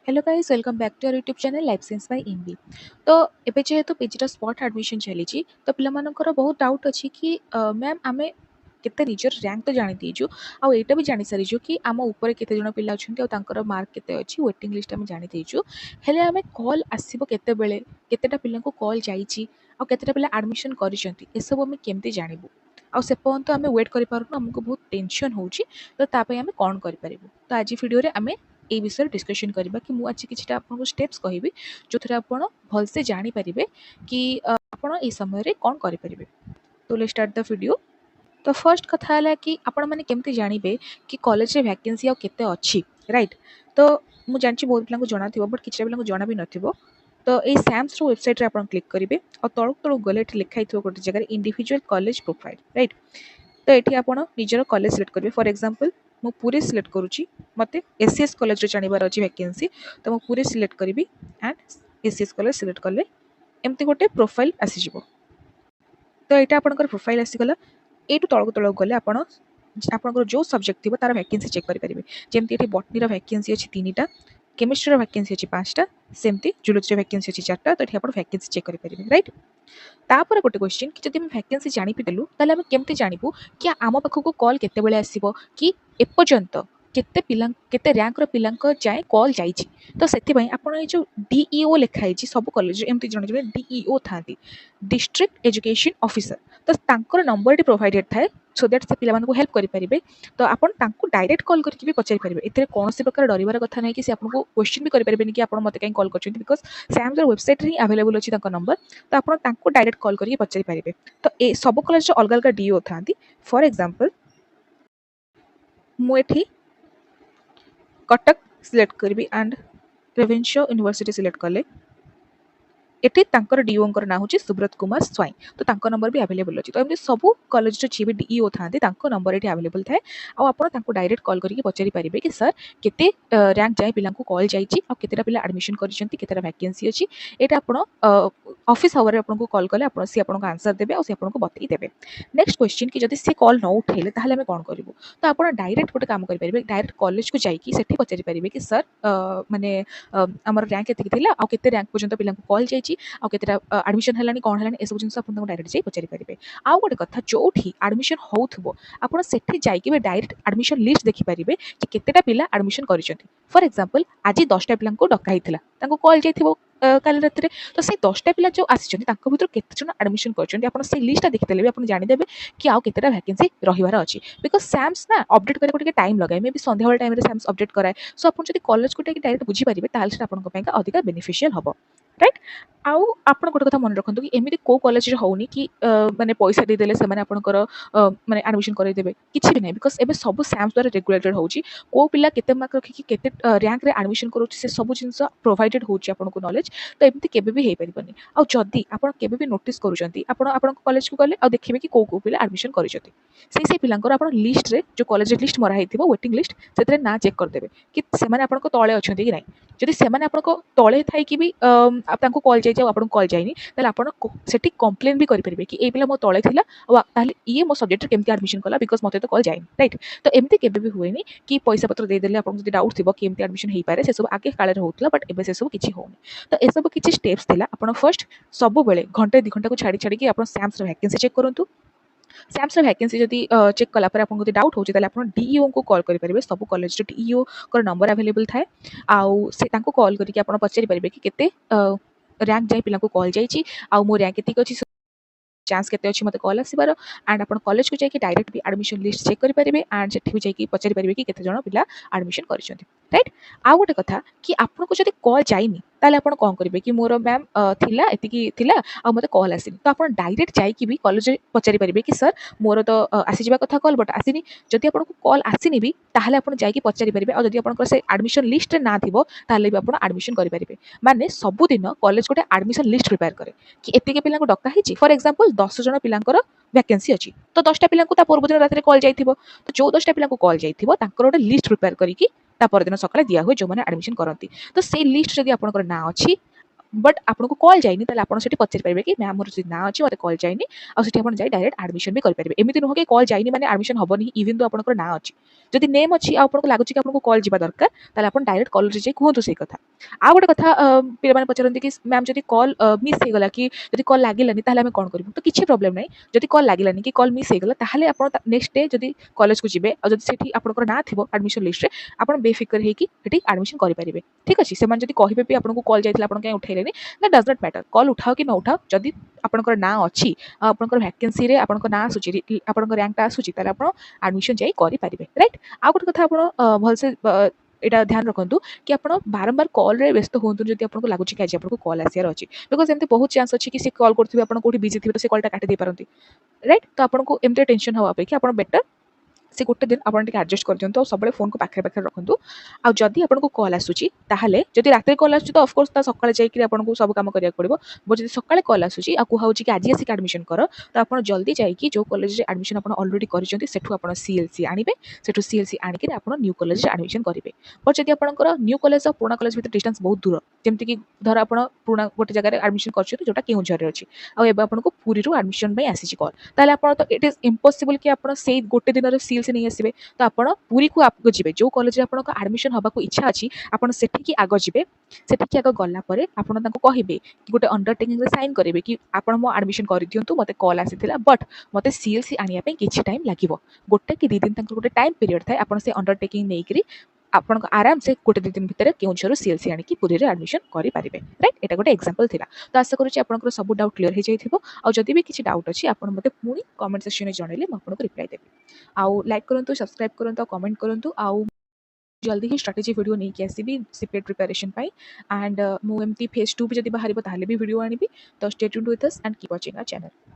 Hello guys welcome back to our YouTube channel life science by MB. तो एबे जेहेतु पीजीर spot admission चली तो पिलामानकर बहुत डाउट अच्छी कि मैम आमे केते निजर रैंक तो जानी दीजु आ एटा भी जानी सारिजु कि आम ऊपर केते जण पिला अछंती आ तांकर मार्क केते अछि वेटिंग लिस्ट आमे जानी दीजु हेले आमे कॉल आसीबो केते बेले केतेटा पिला को कॉल जाईची आ केतेटा पिला एडमिशन करिसंती ए सब आमे केमते जानिबु आ से पर्यंत आमे वेट करि पारु हमको बहुत टेंशन होउची तो ता पई आमे कोन करि परिबु तो आज वीडियो रे आमे ए विषय डिस्कशन करबा कि मु आज किछटा आपन स्टेप्स कहिबी जो थरे आपन भल से जानि परिबे कि आपन ए समय रे कोन करि परिबे। तो लेट्स स्टार्ट द वीडियो। तो फर्स्ट कथा है कि आपण मैंने केमती जानबे कि कॉलेज रे वैकेंसी आ केते अछि राइट। तो मु जानछि बहुत पिला को जाना थिबो बट किछटा पिला को जाना भी नथिबो। तो ए सैम्स रो वेबसाइट रे आपण क्लिक करिवे और तळक तळक गले एठी लिखा हिथो गोटे जगह इंडिविजुअल कॉलेज प्रोफाइल राइट। तो ये आपण निजर कॉलेज सिलेक्ट करेंगे फॉर एग्जांपल मु पूरी सिलेक्ट करुच्ची मते एससीएस कॉलेज रे जानिबार अछि वैकेंसी तो मु पूरी सिलेक्ट करिवि एंड एससीएस कॉलेज सिलेक्ट करले एमती गोटे प्रोफाइल आसी जिवो। तो यहाँ आपंकर प्रोफाइल आसीगला एटू तलक तलक गले आपण आपंकर जो सब्जेक्ट थी तार वैकेंसी चेक करेंगे जमती ये बटनी वैकेंसी अच्छी 3टा केमिस्ट्री वैकेंसी अच्छी 5टा सेमती जुलोजी वैकेंसी अच्छी 4टा तो ये वैकेंसी चेक करेंगे राइट। तापर गोटे क्वेश्चन कि जब वैकेंसी जानी भी देलु ताले हम केमते जानिबु कि आम पाखक कॉल केते बेले आसीबो कि एपर्यंत केते पिला केते रैंक रो पिला जाए कॉल जाइछि। तो सेति पई आपण ए जो डीईओ लिखाई छि सब कॉलेज एमती जण जे डीईओ थांती डिस्ट्रिक्ट एजुकेशन ऑफिसर तो तांकर नंबर टी प्रोवाइडेड थाए सो दैट से पिला हेल्प करि परिबे। तो आपण तांको डायरेक्ट कॉल करके भी पचारि परिबे एते कोनोसी प्रकार डरिबार कथा नै कि से आपनको क्वेश्चन भी करि परिबेनी कि आपण मते काई कॉल करछथि बिकॉज़ सैम्स वेबसाइट रे अवेलेबल अछि तांको नंबर तो आप डायरेक्ट कॉल करके पचारि पारे। तो ए सब कॉलेज अलग अलग डीओ था फॉर एग्जांपल मुझे कटक सिलेक्ट करी एंड रेवेन्शा यूनिवर्सिटी सिलेक्ट कले एटी तांकर डीओंकर ना होची सुब्रत कुमार स्वाई तो तांको नंबर भी अवेलेबल अछि। तो एमती सब कॉलेज जो जी भी डीईओ थांती तांको नंबर एटी अवेलेबल थाए आ आपण तांको डायरेक्ट कॉल करके पचारि परिबे कि सर केते रैंक जाय पिला को कॉल जाईची आ केतेटा पिला एडमिशन करिसंती केतेटा वैकेंसी अछि एटा आपण ऑफिस आवर आपन को कॉल कले आपन सी आपन को आंसर देबे और सी आपन को बतई देबे। नेक्स्ट क्वेश्चन कि जदि सी कॉल न उठेले ताहले हम कोन करिवो तो आपन डायरेक्ट गोटे काम करि परिबे डायरेक्ट कॉलेज को जाईकी सेठी पचारि परिबे कि सर माने हमर रैंक केते थिला आ केते रैंक पर्यंत पिला को कॉल जाईची आ केतेटा एडमिशन हलानी कोन हलानी ए सब जिंस आपन डायरेक्ट जाई पचारि परिबे। आ गोटे कथा जोठी एडमिशन होउथबो आपन सेठी जाईकी बे डायरेक्ट एडमिशन लिस्ट देखि परिबे कि केतेटा पिला एडमिशन करिसंती। फॉर एग्जांपल आज 10टा पिला को डका हिथिला तांको कॉल जाईथिबो काल रात तो से 10टा पिला जो आसिचंती तांको भितर केते जण एडमिशन करचंती आपन से लिस्ट देखिदेले भी आपन जानि देबे कि आउ केतेटा वैकेंसी रहिवार अछि बिकॉज़ सैम्स ना अपडेट करे को टाइम लगाए मे भी संध्या वाला टाइम रे सैम्स अपडेट कराए सो आपन जदि कॉलेज को डायरेक्ट बुझी परिबे ताल से आपन को पैका अधिक बेनिफिशियल हबो राइट। आउ आपण गोटे कथा मन रखंतु कि एमिति को कॉलेज रे होउनी कि माने पैसा दे देले से माने आपनकर माने एडमिशन करे देबे किछि भी नै बिकॉज़ एबे सब सैम्स द्वारा रेगुलेटेड होउची को पिला केते मार्क रखि कि केते रैंक रे एडमिशन करूची से सब जिंस प्रोवाइडेड होउची आपन को नॉलेज तो एमती केबे भी हे परिबनी। आ जदी आपण केबे भी नोटिस करूचंती आपण आपण कॉलेज को गले आ देखिबे कि को पिला एडमिशन करिसंती से पिलांकर आपण लिस्ट रे जो कॉलेज लिस्ट मरा हेतिबो वेटिंग लिस्ट सेतरे ना चेक कर देबे कि से माने आपण को तळे अछंती कि नै जदि से माने आपण को तळे थाई कि भी तांको कॉल जाय जाओ आपण कॉल जायनी ताले आपण सेठी कंप्लेन भी करि परिबे कि ए पिला मो तळे थिला आ ताले ये मो सब्जेक्ट रे केमती एडमिशन कला बिकॉज़ मते तो कॉल जायनी राइट। तो एमती केबे भी हुएनी कि पैसा पत्र दे देले आपण जदि डाउट थिबो कि एमती एडमिशन हेई पारे से सब आगे काळे रे होतला बट एबे से सब किछि होनी। तो ए सब किछि स्टेप्स थिला आपण फर्स्ट सब बेले घंटे 2 घंटा को छाडी छाडी कि आपण सैम्स रे वैकेंसी चेक करंतु सैम्स रे वैकेंसी जदि चेक कला पर आपन को डाउट होची ताले आपण डीईओ को कॉल करि परिबे सब कॉलेज रे डीईओ को नंबर अवेलेबल थाए आउ से तांको कॉल करि कि आपण पचारि परिबे कि केते रैंक जाय पिला को कॉल जाईची आउ मो रैंक केति अछि चांस केते अछि मते कॉल आसीबार एंड आपण कॉलेज को जाई डायरेक्ट भी एडमिशन लिस्ट चेक करि परिबे एंड जेठी भी जाई पचारि परिबे कि केते जण पिला एडमिशन करिसंती राइट। आ गोटे कथा कि आपण को जदि कॉल जाईनी ताले आपण कोन करिवे कि मोर मैम थिला एति कि थिला आ मते कॉल आसीनी तो आपण डायरेक्ट जाई कि भी कॉलेज पचारि परिबे कि सर मोर तो आसी जिबा कथा कॉल बट आसीनी जदि आपण को कॉल आसीनी भी ताहले आपण जाई कि पचारि परिबे आ जदि आपण को से एडमिशन लिस्ट रे ना थिबो ताहले भी आपण एडमिशन करि परिबे। माने सब दिन कॉलेज गोटे एडमिशन लिस्ट प्रिपेयर करे कि एतिके पिला को डका हिची फॉर एग्जांपल 10 जण पिलांकर वैकेंसी अछि तो 10टा पिला को ता पूर्व दिन रात रे कॉल जाइथिबो तो जो 10टा पिला को कॉल जाइथिबो तांकर गोटे लिस्ट प्रिपेयर करी कि ता पर दिन सकाळे दिया होय जो माने एडमिशन करंती तो से लिस्ट जदि आपनकर ना अछि बट आपको कॉल जाइनी ताले आपण सेठी पचारि पारिबे कि मैम मोर जे ना अछि मते कॉल जाइनी आ सेठी आपण जाई डायरेक्ट एडमिशन भी करि पारिबे। एमिति नुह कि कॉल जाइनी माने एडमिशन हबनी इवन दो आपनकर ना अछि। जदि नेम अछि आ आपनको लागुछि कि आपनको कॉल जिबा दरकार ताले आपण डायरेक्ट कॉलेज जाई कहंतु सेई कथा। आ गोटे कथा पिला माने पचारନ୍ତି कि मैम जदि कॉल मिस हे गला कि जदि कॉल लागिलानी ताले हमें कोन करिबु। तो किछि प्रॉब्लम नै। जदि कॉल लागिलानी कि कॉल मिस हे गला ताले आपण नेक्स्ट डे जदि कॉलेज को जिबे आ जदि सेठी आपनकर ना थिबो एडमिशन लिस्ट रे आपण बेफिकर हे कि सेठी एडमिशन करि पारिबे। ठीक अछि से मान जदि कहिबे भी आपनको कॉल जाइथिला आपण के उठैलेनी that does not matter. Call उठाओ कि न उठाओ जदि आपनकर ना अछि आपनकर वैकेंसी रे आपनकर ना आसुची आपनकर रैंक ता आसुची ताले आपण एडमिशन जाई करि पारिबे राइट। आ गोटे कथा आपण भलसे एटा ध्यान रखंतु कि आपण बारंबार कॉल रे व्यस्त होंतु जदि आपनको लागुची कि आज आपनको कॉल आसियार अछि बिकॉज़ एमते बहुत चांस अछि कि से कॉल करथिबे आपण कोठी बिजी थिबे तो से कॉल टा काटि दे पारंती राइट। तो आपनको एमते टेंशन हवा अपेक्षा आपण बेटर से गोटे दिन आपण टिके एडजस्ट कर दियंतु और सबले फोन को पाखरे पाखरे रखंतु। आ जदि आपनको कॉल आसुची ताहाले जदि रात्रि कॉल आसुची तो ऑफ कोर्स ता सकाळे जाई कि आपनको सब काम करिया पड़िबो। बट जदि सकाळे कॉल आसुची आ कुहा होची कि आज आसी एडमिशन कर तो आपण जल्दी जाई कि जो कॉलेज रे एडमिशन आपण ऑलरेडी करिसंती सेठु आपण सीएलसी आनिबे। सेठु सीएलसी आनि कि आपण न्यू कॉलेज रे एडमिशन करिवे। बट जदि आपनकर न्यू कॉलेज और पुराना कॉलेज भीतर डिस्टेंस बहुत दूर जेमति कि धर आपण पुराना गोटे जगह रे एडमिशन करछथि जोटा केउंझर रे अछि आ एबे आपनको पुरी रो एडमिशन पे आसीची कॉल ताले आपण तो इट इज इम्पॉसिबल कि आपण सेई गोटे दिन रे सीएलसी नै आसीबे। तो आपण पुरी को आगो जिबे जो कॉलेज रे आपनको एडमिशन हबा को इच्छा अछि आपण सेठी की आगो जिबे। सेठी की आगो गल्ला परे आपण ताको कहिबे कि गोटे अंडरटेकिंग रे साइन करिवे कि आपण मो एडमिशन करि दियंतु मते कॉल आसीथिला बट मते सीएलसी आनिया पे किछि टाइम लागिवो। गोटे कि 2 दिन ताको गोटे टाइम पीरियड थाए आपण से अंडरटेकिंग नै करी आपण आराम से गोटे 2 दिन भितर केउंझर सीएलसी आनि कि पुरी रे एडमिशन करि पारिबे राइट। एटा गोटे एग्जांपल थिला। तो आशा करूची आपनकर सब डाउट क्लियर हे जाइथिबो आ जदि भी किछि डाउट अछि आपण मते पुनी कमेंट सेक्शन रे जणैले म आपनको रिप्लाई देबी। आउ लाइक करंतु सब्सक्राइब करंतु कमेंट करंतु आउ जल्दी ही स्ट्रेटेजी वीडियो नहीं कि आसीबी सीपेट प्रिपरेशन पाई एंड मु एमती फेज 2 भी जदि बाहरिबो ताले भी वीडियो आनिबी। तो stay tuned with us and keep watching our channel.